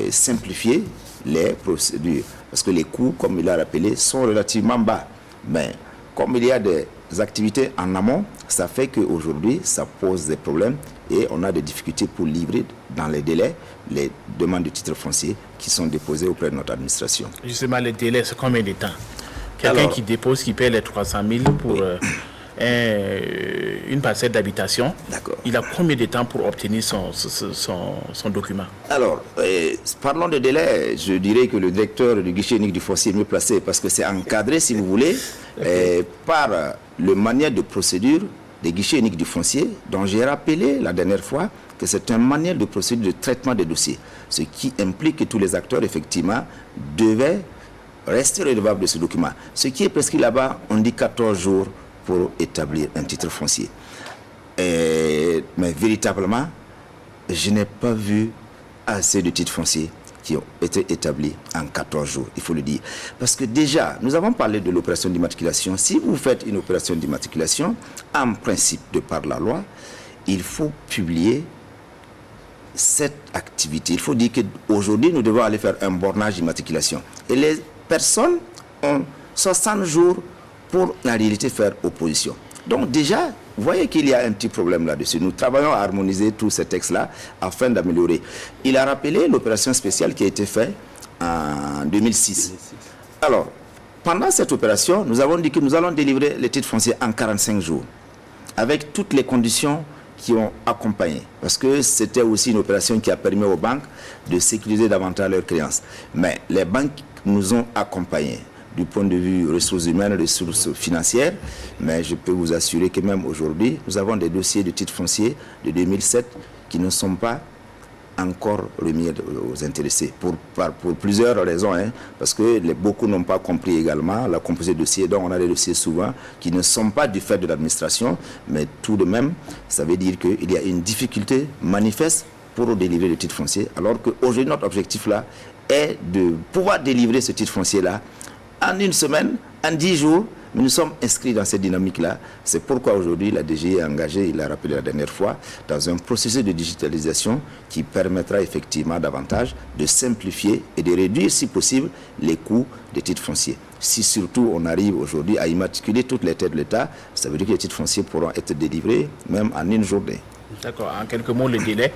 simplifier les procédures. Parce que les coûts, comme il a rappelé, sont relativement bas. Mais comme il y a des activités en amont, ça fait qu'aujourd'hui, ça pose des problèmes et on a des difficultés pour livrer dans les délais les demandes de titres fonciers qui sont déposées auprès de notre administration. Justement, les délais, c'est combien de temps? Quelqu'un qui dépose, qui paie les 300 000 pour une parcelle d'habitation, il a combien de temps pour obtenir son document? Alors, parlons de délai. Je dirais que le directeur du guichet unique du foncier est mieux placé parce que c'est encadré, si vous voulez, par le manuel de procédure des guichets uniques du foncier, dont j'ai rappelé la dernière fois que c'est un manuel de procédure de traitement des dossiers, ce qui implique que tous les acteurs, effectivement, devaient rester redevables de ce document. Ce qui est prescrit là-bas, on dit 14 jours pour établir un titre foncier. Mais véritablement, je n'ai pas vu assez de titres fonciers qui ont été établis en 14 jours, il faut le dire. Parce que déjà, nous avons parlé de l'opération d'immatriculation. Si vous faites une opération d'immatriculation, en principe, de par la loi, il faut publier cette activité. Il faut dire qu'aujourd'hui, nous devons aller faire un bornage d'immatriculation. Et les personnes ont 60 jours pour, en réalité, faire opposition. Donc déjà, vous voyez qu'il y a un petit problème là-dessus. Nous travaillons à harmoniser tous ces textes-là afin d'améliorer. Il a rappelé l'opération spéciale qui a été faite en 2006. Alors, pendant cette opération, nous avons dit que nous allons délivrer les titres fonciers en 45 jours, avec toutes les conditions qui ont accompagné. Parce que c'était aussi une opération qui a permis aux banques de sécuriser davantage leurs créances. Mais les banques nous ont accompagnés du point de vue ressources humaines, ressources financières, mais je peux vous assurer que même aujourd'hui, nous avons des dossiers de titres fonciers de 2007 qui ne sont pas encore remis aux intéressés, pour plusieurs raisons, parce que beaucoup n'ont pas compris également la composition de dossiers, donc on a des dossiers souvent qui ne sont pas du fait de l'administration, mais tout de même, ça veut dire qu'il y a une difficulté manifeste pour délivrer le titre foncier, alors qu'aujourd'hui, notre objectif là est de pouvoir délivrer ce titre foncier là en une semaine, en 10 jours, mais nous sommes inscrits dans cette dynamique-là. C'est pourquoi aujourd'hui la DGI est engagée, il l'a rappelé la dernière fois, dans un processus de digitalisation qui permettra effectivement davantage de simplifier et de réduire, si possible, les coûts des titres fonciers. Si surtout on arrive aujourd'hui à immatriculer toutes les têtes de l'État, ça veut dire que les titres fonciers pourront être délivrés même en une journée. D'accord. En quelques mots, le délai.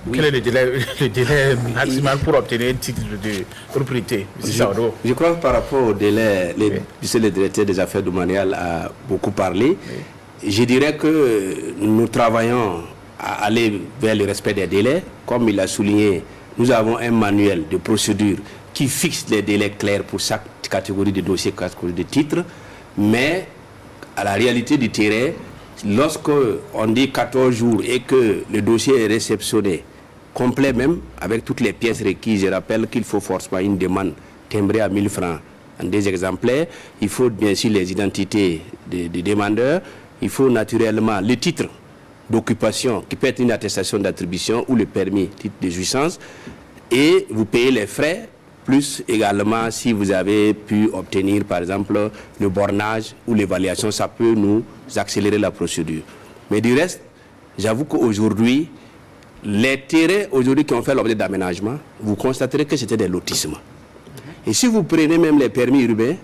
Oui. Quel est le délai maximal pour obtenir un titre de propriété? Je crois que par rapport au délai, le directeur des affaires domaniales a beaucoup parlé. Oui. Je dirais que nous travaillons à aller vers le respect des délais. Comme il a souligné, nous avons un manuel de procédure qui fixe les délais clairs pour chaque catégorie de dossiers, catégorie de titres. Mais à la réalité du terrain, lorsque on dit 14 jours et que le dossier est réceptionné complet même, avec toutes les pièces requises, je rappelle qu'il faut forcément une demande timbrée à 1000 francs en 2 exemplaires. Il faut bien sûr les identités des demandeurs. Il faut naturellement le titre d'occupation qui peut être une attestation d'attribution ou le permis, titre de jouissance. Et vous payez les frais, plus également si vous avez pu obtenir par exemple le bornage ou l'évaluation, ça peut nous accélérer la procédure. Mais du reste, j'avoue qu'aujourd'hui, les terrains aujourd'hui qui ont fait l'objet d'aménagement, vous constaterez que c'était des lotissements. Et si vous prenez même les permis urbains,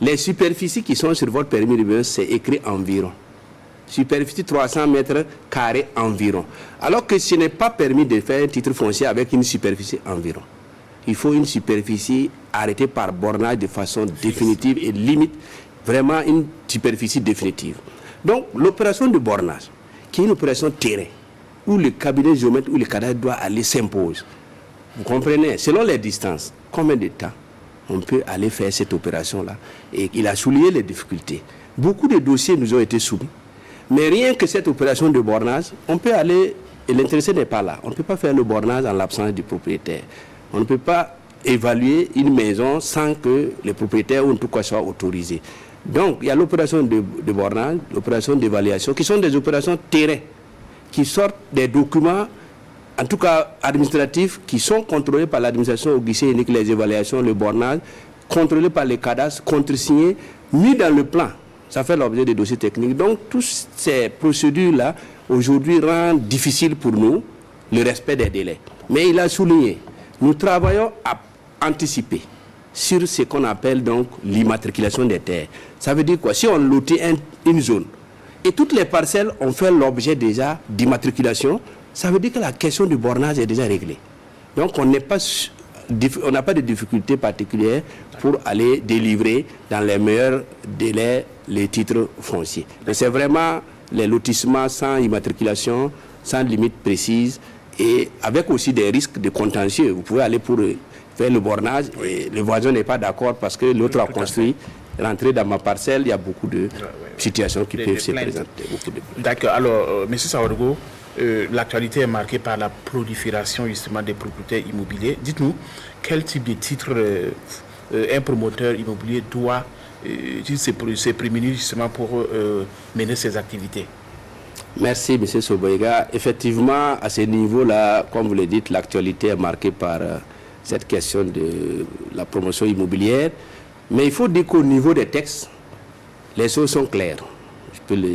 les superficies qui sont sur votre permis urbain, c'est écrit environ. Superficie 300 mètres carrés environ. Alors que ce n'est pas permis de faire un titre foncier avec une superficie environ. Il faut une superficie arrêtée par bornage de façon définitive et limite vraiment une superficie définitive. Donc l'opération de bornage, qui est une opération terrain, où le cabinet géomètre ou le cadastre doit aller s'impose. Vous comprenez, selon les distances, combien de temps on peut aller faire cette opération-là? Et il a souligné les difficultés. Beaucoup de dossiers nous ont été soumis. Mais rien que cette opération de bornage, on peut aller, et l'intéressé n'est pas là. On ne peut pas faire le bornage en l'absence du propriétaire. On ne peut pas évaluer une maison sans que les propriétaires ou en tout cas soient autorisés. Donc il y a l'opération de bornage, l'opération d'évaluation, qui sont des opérations terrain, qui sortent des documents, en tout cas administratifs, qui sont contrôlés par l'administration au guichet unique, les évaluations, le bornage, contrôlés par les cadastres, contresignés, mis dans le plan. Ça fait l'objet des dossiers techniques. Donc, toutes ces procédures-là, aujourd'hui, rendent difficile pour nous le respect des délais. Mais il a souligné, nous travaillons à anticiper sur ce qu'on appelle donc l'immatriculation des terres. Ça veut dire quoi? Si on lotit une zone et toutes les parcelles ont fait l'objet déjà d'immatriculation, ça veut dire que la question du bornage est déjà réglée. Donc, on n'a pas de difficulté particulière pour aller délivrer dans les meilleurs délais les titres fonciers. Mais c'est vraiment les lotissements sans immatriculation, sans limite précise et avec aussi des risques de contentieux. Vous pouvez aller pour faire le bornage et le voisin n'est pas d'accord parce que l'autre a construit. Rentrer dans ma parcelle, il y a beaucoup de situations qui peuvent se présenter. D'accord. Alors, M. Sawargo, l'actualité est marquée par la prolifération justement des propriétaires immobiliers. Dites-nous, quel type de titre un promoteur immobilier doit se prémunir justement pour mener ses activités? Merci, M. Soboiga. Effectivement, à ce niveau-là, comme vous le dites, l'actualité est marquée par cette question de la promotion immobilière. Mais il faut dire qu'au niveau des textes, les choses sont claires.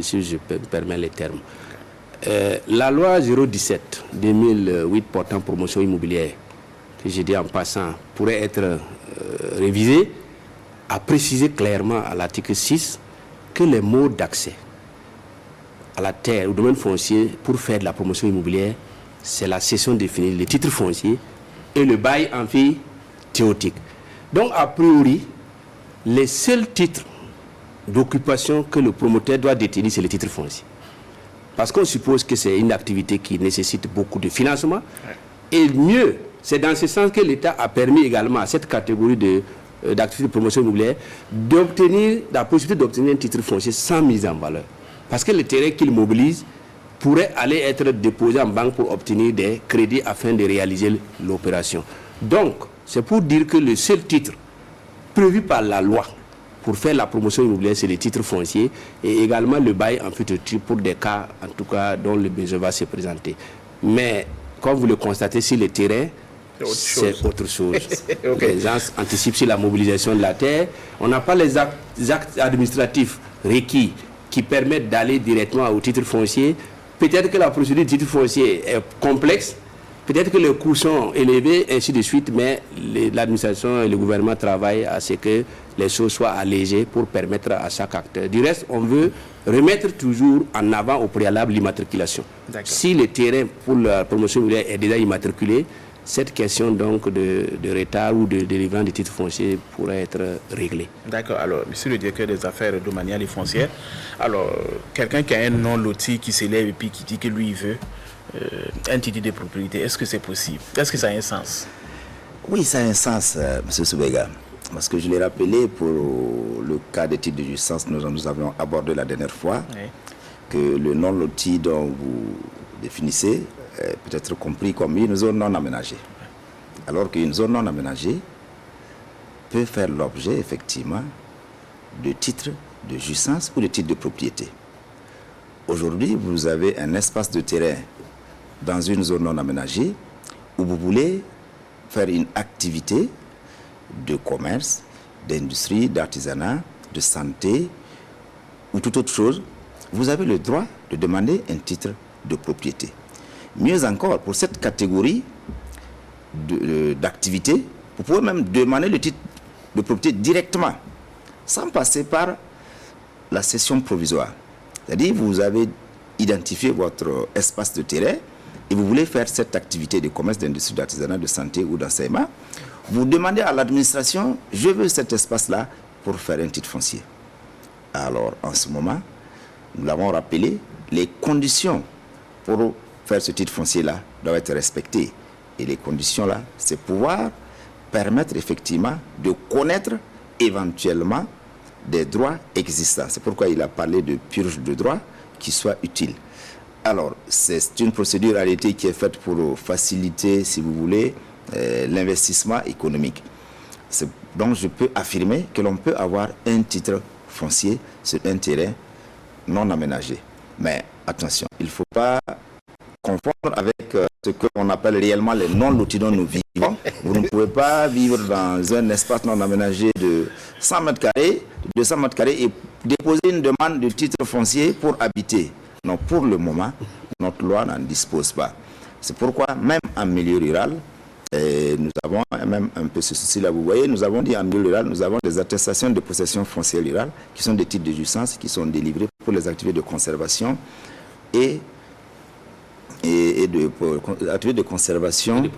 Si je peux me permettre les termes. La loi 017-2008 portant promotion immobilière, que j'ai dit en passant, pourrait être révisée, a précisé clairement à l'article 6 que les modes d'accès à la terre, au domaine foncier, pour faire de la promotion immobilière, c'est la cession définie, le titre foncier et le bail amphithéotique. Donc, a priori, les seuls titres d'occupation que le promoteur doit détenir, c'est le titre foncier. Parce qu'on suppose que c'est une activité qui nécessite beaucoup de financement. Et mieux, c'est dans ce sens que l'État a permis également à cette catégorie d'activité de promotion immobilière d'obtenir la possibilité d'obtenir un titre foncier sans mise en valeur. Parce que le terrain qu'il mobilise pourrait aller être déposé en banque pour obtenir des crédits afin de réaliser l'opération. Donc, c'est pour dire que le seul titre prévu par la loi pour faire la promotion immobilière, c'est les titres fonciers et également le bail amphithéotique pour des cas, en tout cas, dont le besoin va se présenter. Mais, comme vous le constatez, sur le terrain, c'est autre chose. Okay. Les gens anticipent sur la mobilisation de la terre. On n'a pas les actes administratifs requis qui permettent d'aller directement au titre foncier. Peut-être que la procédure du titre foncier est complexe. Peut-être que les coûts sont élevés, ainsi de suite, mais l'administration et le gouvernement travaillent à ce que les choses soient allégées pour permettre à chaque acteur. Du reste, on veut remettre toujours en avant au préalable l'immatriculation. Si le terrain pour la promotion immobilière est déjà immatriculé, cette question donc de retard ou de délivrance de titres fonciers pourrait être réglée. D'accord. Alors, monsieur le directeur des affaires domaniales et foncières, alors, quelqu'un qui a un non loti qui s'élève et puis qui dit que lui, il veut un titre de propriété, est-ce que c'est possible? Est-ce que ça a un sens? Oui, ça a un sens, monsieur Soubega. Parce que je l'ai rappelé pour le cas des titres de jouissance, nous avions abordé la dernière fois, que le non loti dont vous définissez peut être compris comme une zone non aménagée. Alors qu'une zone non aménagée peut faire l'objet, effectivement, de titres de jouissance ou de titres de propriété. Aujourd'hui, vous avez un espace de terrain dans une zone non aménagée où vous voulez faire une activité de commerce, d'industrie, d'artisanat, de santé ou toute autre chose, vous avez le droit de demander un titre de propriété. Mieux encore, pour cette catégorie d'activité, vous pouvez même demander le titre de propriété directement, sans passer par la cession provisoire. C'est-à-dire, vous avez identifié votre espace de terrain et vous voulez faire cette activité de commerce, d'industrie, d'artisanat, de santé ou d'enseignement. Vous demandez à l'administration, je veux cet espace-là pour faire un titre foncier. Alors, en ce moment, nous l'avons rappelé, les conditions pour faire ce titre foncier-là doivent être respectées. Et les conditions-là, c'est pouvoir permettre effectivement de connaître éventuellement des droits existants. C'est pourquoi il a parlé de purge de droits qui soit utile. Alors, c'est une procédure en réalité qui est faite pour faciliter, si vous voulez, l'investissement économique. Donc, je peux affirmer que l'on peut avoir un titre foncier sur un terrain non aménagé. Mais attention, il ne faut pas confondre avec ce qu'on appelle réellement les non-lotis dont nous vivons. Vous ne pouvez pas vivre dans un espace non aménagé de 100 mètres carrés, de 200 mètres carrés et déposer une demande de titre foncier pour habiter. Non, pour le moment, notre loi n'en dispose pas. C'est pourquoi, même en milieu rural, nous avons même un peu ce souci-là. Vous voyez, nous avons dit en milieu rural, nous avons des attestations de possession foncière rurale qui sont des titres de jouissance qui sont délivrés pour les activités de conservation et activités de conservation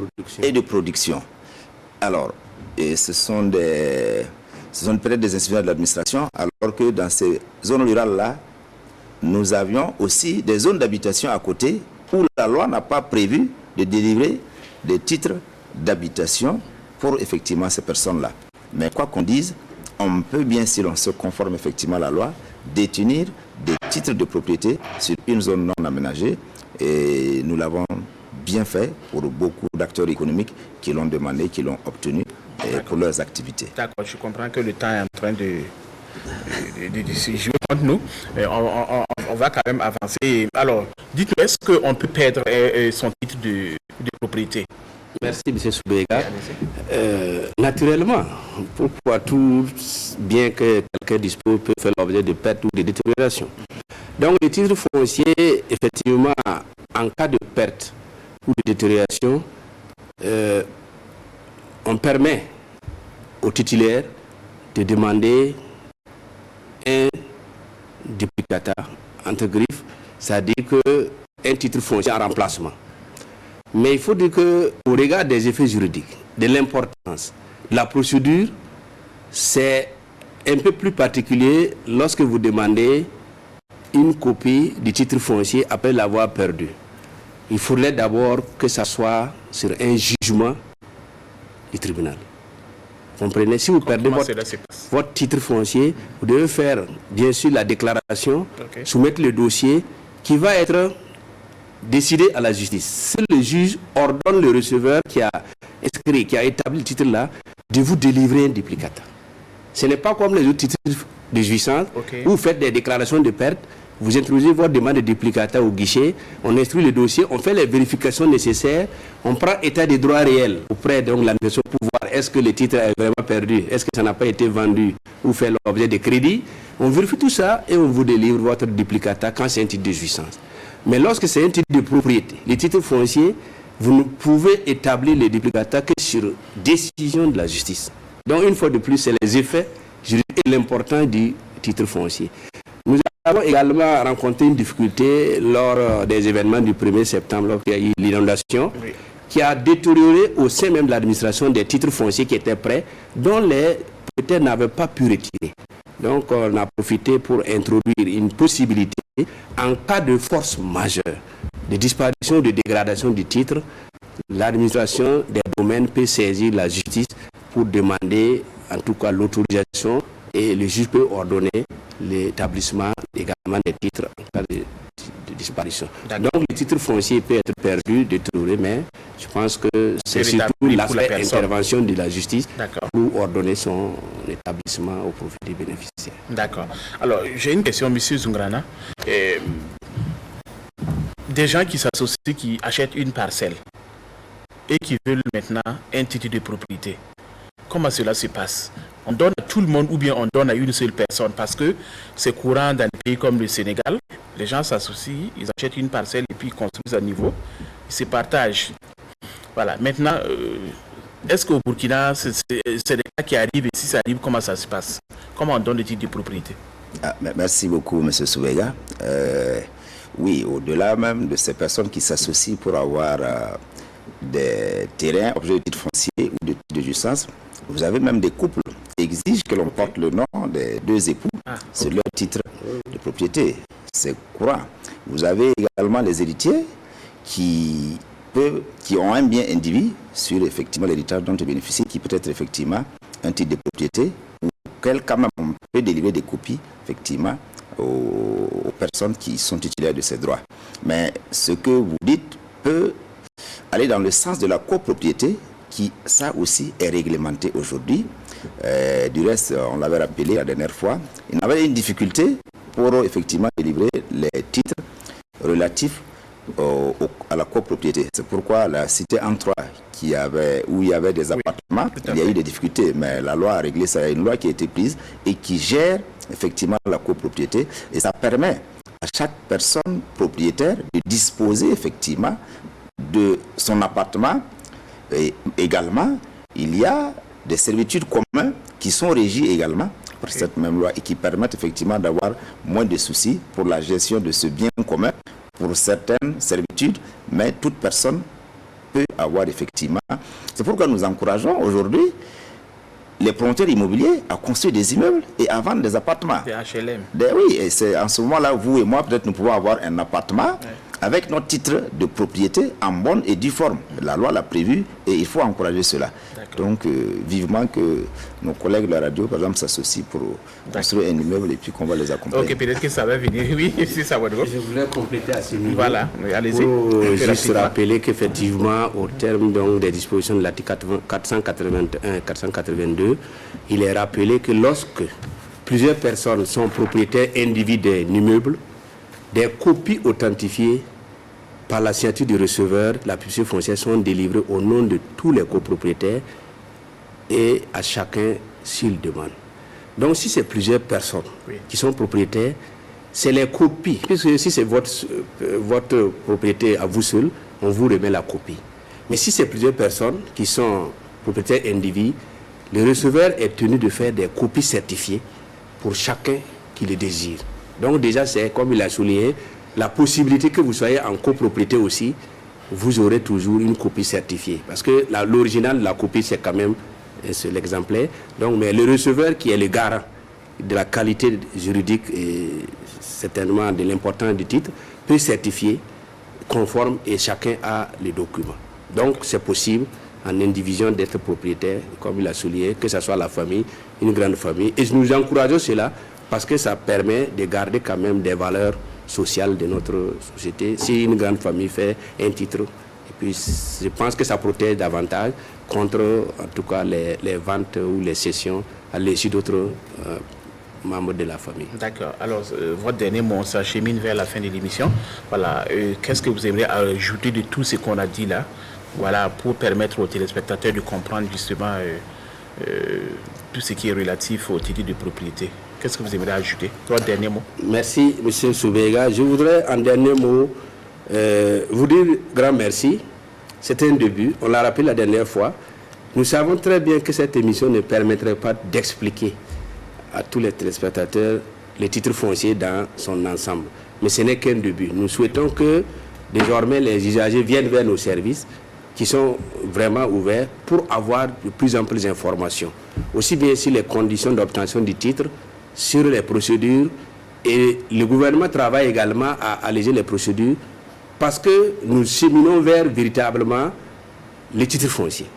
et de production. Alors, ce sont peut-être des institutions de l'administration, alors que dans ces zones rurales-là, nous avions aussi des zones d'habitation à côté où la loi n'a pas prévu de délivrer des titres d'habitation pour effectivement ces personnes-là. Mais quoi qu'on dise, on peut bien, si l'on se conforme effectivement à la loi, détenir des titres de propriété sur une zone non aménagée. Et nous l'avons bien fait pour beaucoup d'acteurs économiques qui l'ont demandé, qui l'ont obtenu pour leurs activités. D'accord, je comprends que le temps est en train de se jouer contre nous. On va quand même avancer. Alors, dites-nous, est-ce qu'on peut perdre son titre de propriété? Merci, M. Soubega. Naturellement, pourquoi tout bien que quelqu'un dispose peut faire l'objet de perte ou de détérioration. Donc, les titres fonciers, effectivement, en cas de perte ou de détérioration, on permet au titulaire de demander un duplicata, entre griffes, c'est-à-dire qu'un titre foncier en remplacement. Mais il faut dire qu'au regard des effets juridiques, de l'importance, la procédure, c'est un peu plus particulier lorsque vous demandez une copie du titre foncier après l'avoir perdu. Il faudrait d'abord que ça soit sur un jugement du tribunal. Comprenez, si vous perdez votre titre foncier, vous devez faire bien sûr la déclaration, soumettre le dossier qui va être décidé à la justice. Si le juge ordonne le receveur qui a inscrit, qui a établi le titre là, de vous délivrer un duplicata. Ce n'est pas comme les autres titres de jouissance où vous faites des déclarations de perte, vous introduisez votre demande de duplicata au guichet, on instruit le dossier, on fait les vérifications nécessaires, on prend état des droits réels auprès de l'administration pour voir est-ce que le titre est vraiment perdu, est-ce que ça n'a pas été vendu ou fait l'objet de crédit. On vérifie tout ça et on vous délivre votre duplicata quand c'est un titre de jouissance. Mais lorsque c'est un titre de propriété, les titres fonciers, vous ne pouvez établir les duplicata que sur décision de la justice. Donc, une fois de plus, c'est les effets juridiques et l'importance du titre foncier. Nous avons également rencontré une difficulté lors des événements du 1er septembre, lorsqu'il y a eu l'inondation, qui a détérioré au sein même de l'administration des titres fonciers qui étaient prêts, dont les propriétaires n'avaient pas pu retirer. Donc, on a profité pour introduire une possibilité, en cas de force majeure, de disparition ou de dégradation du titre, l'administration des domaines peut saisir la justice pour demander, en tout cas, l'autorisation, et le juge peut ordonner l'établissement également des titres en cas de disparition. Donc, le titre foncier peut être perdu, détruit, mais je pense que c'est surtout l'aspect intervention de la justice pour ordonner son établissement au profit des bénéficiaires. D'accord. Alors, j'ai une question, M. Zungrana. Des gens qui s'associent, qui achètent une parcelle et qui veulent maintenant un titre de propriété. Comment cela se passe? On donne à tout le monde ou bien on donne à une seule personne? Parce que c'est courant dans des pays comme le Sénégal. Les gens s'associent, ils achètent une parcelle et puis ils construisent à niveau. Ils se partagent. Voilà. Maintenant, est-ce qu'au Burkina, c'est des cas qui arrivent, et si ça arrive, comment ça se passe? Comment on donne le titre de propriété? Merci beaucoup, M. Soubega. Oui, au-delà même de ces personnes qui s'associent pour avoir des terrains, objets de titre foncier ou de titre de jouissance, vous avez même des couples qui exigent que l'on porte le nom des deux époux sur leur titre de propriété. C'est courant. Vous avez également les héritiers qui ont un bien individu sur effectivement l'héritage dont ils bénéficient, qui peut être effectivement un titre de propriété, ou quel quand même on peut délivrer des copies effectivement aux personnes qui sont titulaires de ces droits. Mais ce que vous dites peut aller dans le sens de la copropriété, qui ça aussi est réglementé aujourd'hui. Du reste, on l'avait rappelé la dernière fois, il y avait une difficulté pour effectivement délivrer les titres relatifs à la copropriété. C'est pourquoi la cité Antrois, où il y avait des appartements, il y a eu des difficultés, mais la loi a réglé ça. Il y a une loi qui a été prise et qui gère effectivement la copropriété, et ça permet à chaque personne propriétaire de disposer effectivement de son appartement. Et également, il y a des servitudes communes qui sont régies également par cette même loi et qui permettent effectivement d'avoir moins de soucis pour la gestion de ce bien commun pour certaines servitudes, mais toute personne peut avoir effectivement. C'est pourquoi nous encourageons aujourd'hui les promoteurs immobiliers à construire des immeubles et à vendre des appartements. Des HLM. Oui, et c'est en ce moment-là, vous et moi, peut-être nous pouvons avoir un appartement avec notre titre de propriété en bonne et due forme. La loi l'a prévu et il faut encourager cela. Donc, vivement que nos collègues de la radio, par exemple, s'associent pour construire un immeuble et puis qu'on va les accompagner. Ok, peut-être que ça va venir. Oui, si ça va venir. Je voulais compléter à ce niveau. Voilà, allez-y. Pour juste rappeler qu'effectivement, au terme donc, des dispositions de l'article 481 et 482, il est rappelé que lorsque plusieurs personnes sont propriétaires individuels d'un immeuble, des copies authentifiées par la signature du receveur, la publicité foncière sont délivrées au nom de tous les copropriétaires et à chacun s'il demande. Donc si c'est plusieurs personnes qui sont propriétaires, c'est les copies. Puisque si c'est votre propriété à vous seul, on vous remet la copie. Mais si c'est plusieurs personnes qui sont propriétaires individus, le receveur est tenu de faire des copies certifiées pour chacun qui le désire. Donc déjà, c'est comme il a souligné, la possibilité que vous soyez en copropriété aussi, vous aurez toujours une copie certifiée. Parce que l'original de la copie, c'est quand même l'exemplaire. Donc, mais le receveur qui est le garant de la qualité juridique et certainement de l'importance du titre, peut certifier conforme et chacun a les documents. Donc, c'est possible en indivision d'être propriétaire, comme il a souligné, que ce soit la famille, une grande famille. Et nous encourageons cela parce que ça permet de garder quand même des valeurs sociales de notre société. Si une grande famille fait un titre, et puis je pense que ça protège davantage contre, en tout cas, les ventes ou les cessions à l'issue d'autres membres de la famille. D'accord. Alors, votre dernier mot, on s'achemine vers la fin de l'émission. Voilà. Qu'est-ce que vous aimeriez ajouter de tout ce qu'on a dit là, voilà, pour permettre aux téléspectateurs de comprendre justement tout ce qui est relatif au titre de propriété? Qu'est-ce que vous aimeriez ajouter? Votre dernier mot. Merci, M. Soubega. Je voudrais, en dernier mot, vous dire grand merci C'est un début, on l'a rappelé la dernière fois. Nous savons très bien que cette émission ne permettrait pas d'expliquer à tous les téléspectateurs les titres fonciers dans son ensemble. Mais ce n'est qu'un début. Nous souhaitons que désormais les usagers viennent vers nos services qui sont vraiment ouverts pour avoir de plus en plus d'informations. Aussi bien sur les conditions d'obtention du titre, sur les procédures. Et le gouvernement travaille également à alléger les procédures parce que nous cheminons vers véritablement les titres fonciers.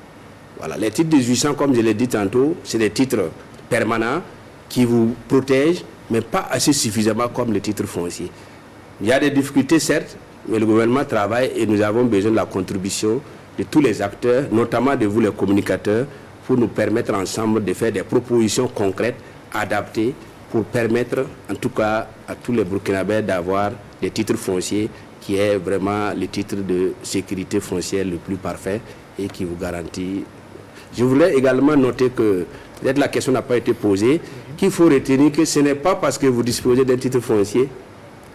Voilà, les titres de jouissance, comme je l'ai dit tantôt, c'est des titres permanents qui vous protègent, mais pas assez suffisamment comme les titres fonciers. Il y a des difficultés, certes, mais le gouvernement travaille et nous avons besoin de la contribution de tous les acteurs, notamment de vous les communicateurs, pour nous permettre ensemble de faire des propositions concrètes, adaptées, pour permettre en tout cas à tous les Burkinabés d'avoir des titres fonciers qui est vraiment le titre de sécurité foncière le plus parfait et qui vous garantit. Je voulais également noter que peut-être la question n'a pas été posée, qu'il faut retenir que ce n'est pas parce que vous disposez d'un titre foncier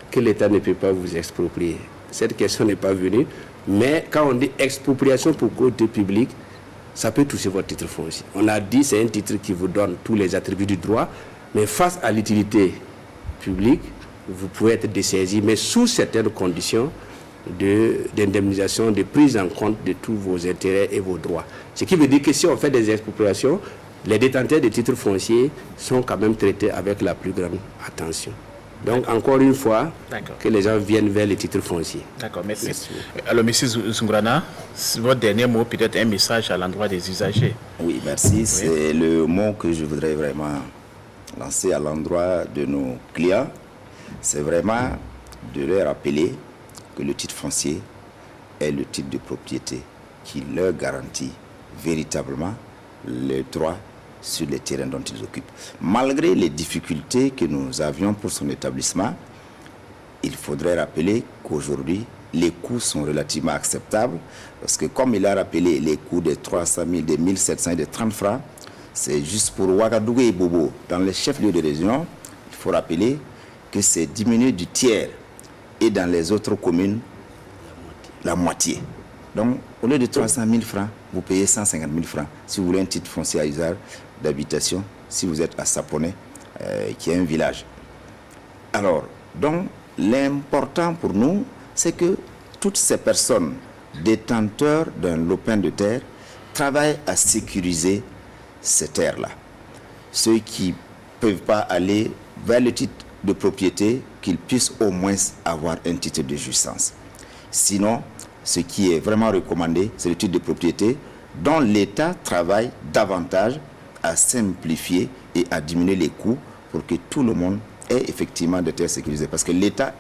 que l'État ne peut pas vous exproprier. Cette question n'est pas venue, mais quand on dit expropriation pour cause de public, ça peut toucher votre titre foncier. On a dit que c'est un titre qui vous donne tous les attributs du droit, mais face à l'utilité publique, vous pouvez être dessaisi, mais sous certaines conditions d'indemnisation, de prise en compte de tous vos intérêts et vos droits. Ce qui veut dire que si on fait des expropriations, les détenteurs de titres fonciers sont quand même traités avec la plus grande attention. Donc, encore une fois, que les gens viennent vers les titres fonciers. D'accord, merci. Alors, M. Zoungrana, votre dernier mot, peut-être un message à l'endroit des usagers. Oui, merci. Oui. C'est le mot que je voudrais vraiment lancer à l'endroit de nos clients. C'est vraiment de leur rappeler que le titre foncier est le titre de propriété qui leur garantit véritablement les droits sur les terrains dont ils occupent. Malgré les difficultés que nous avions pour son établissement, il faudrait rappeler qu'aujourd'hui, les coûts sont relativement acceptables parce que comme il a rappelé les coûts de 300 000, de 1700 et de 30 francs, c'est juste pour Ouagadougou et Bobo. Dans les chefs-lieux de région, il faut rappeler que c'est diminué du tiers et dans les autres communes, la moitié. Donc, au lieu de 300 000 francs, vous payez 150 000 francs si vous voulez un titre foncier à usage d'habitation, si vous êtes à Saponé, qui est un village. Alors, donc, l'important pour nous, c'est que toutes ces personnes détenteurs d'un lopin de terre travaillent à sécuriser ces terres-là. Ceux qui ne peuvent pas aller vers le titre de propriété, qu'ils puissent au moins avoir un titre de jouissance. Sinon, ce qui est vraiment recommandé, c'est le titre de propriété dont l'État travaille davantage à simplifier et à diminuer les coûts pour que tout le monde ait effectivement des terres sécurisées. Parce que l'État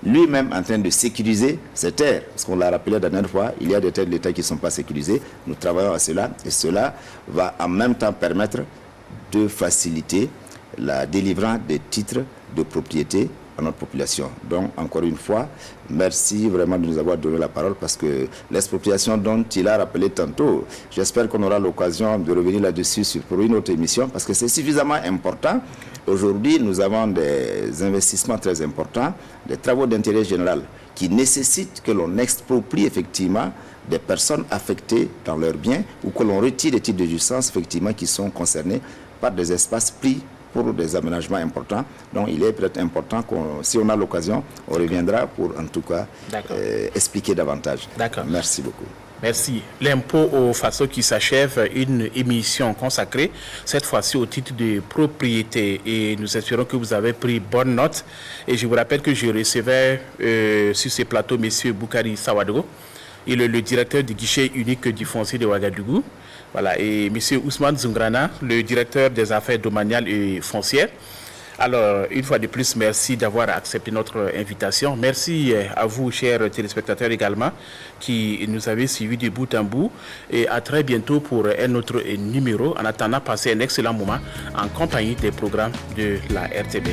lui-même est en train de sécuriser ces terres. Parce qu'on l'a rappelé la dernière fois, il y a des terres de l'État qui ne sont pas sécurisées. Nous travaillons à cela et cela va en même temps permettre de faciliter la délivrance des titres de propriété à notre population. Donc, encore une fois, merci vraiment de nous avoir donné la parole parce que l'expropriation dont il a rappelé tantôt, j'espère qu'on aura l'occasion de revenir là-dessus pour une autre émission parce que c'est suffisamment important. Aujourd'hui, nous avons des investissements très importants, des travaux d'intérêt général qui nécessitent que l'on exproprie effectivement des personnes affectées dans leurs biens ou que l'on retire des titres de jouissance effectivement qui sont concernés par des espaces pris pour des aménagements importants. Donc il est peut-être important que si on a l'occasion, on reviendra pour en tout cas expliquer davantage. D'accord. Merci beaucoup. Merci. L'impôt au Faso qui s'achève, une émission consacrée, cette fois-ci au titre de propriété. Et nous espérons que vous avez pris bonne note. Et je vous rappelle que je recevais sur ce plateau M. Boukari Sawadogo. Il est le directeur du guichet unique du foncier de Ouagadougou. Voilà, et M. Ousmane Zoungrana, le directeur des affaires domaniales et foncières. Alors, une fois de plus, merci d'avoir accepté notre invitation. Merci à vous, chers téléspectateurs également, qui nous avez suivis de bout en bout. Et à très bientôt pour un autre numéro. En attendant, passez un excellent moment en compagnie des programmes de la RTB.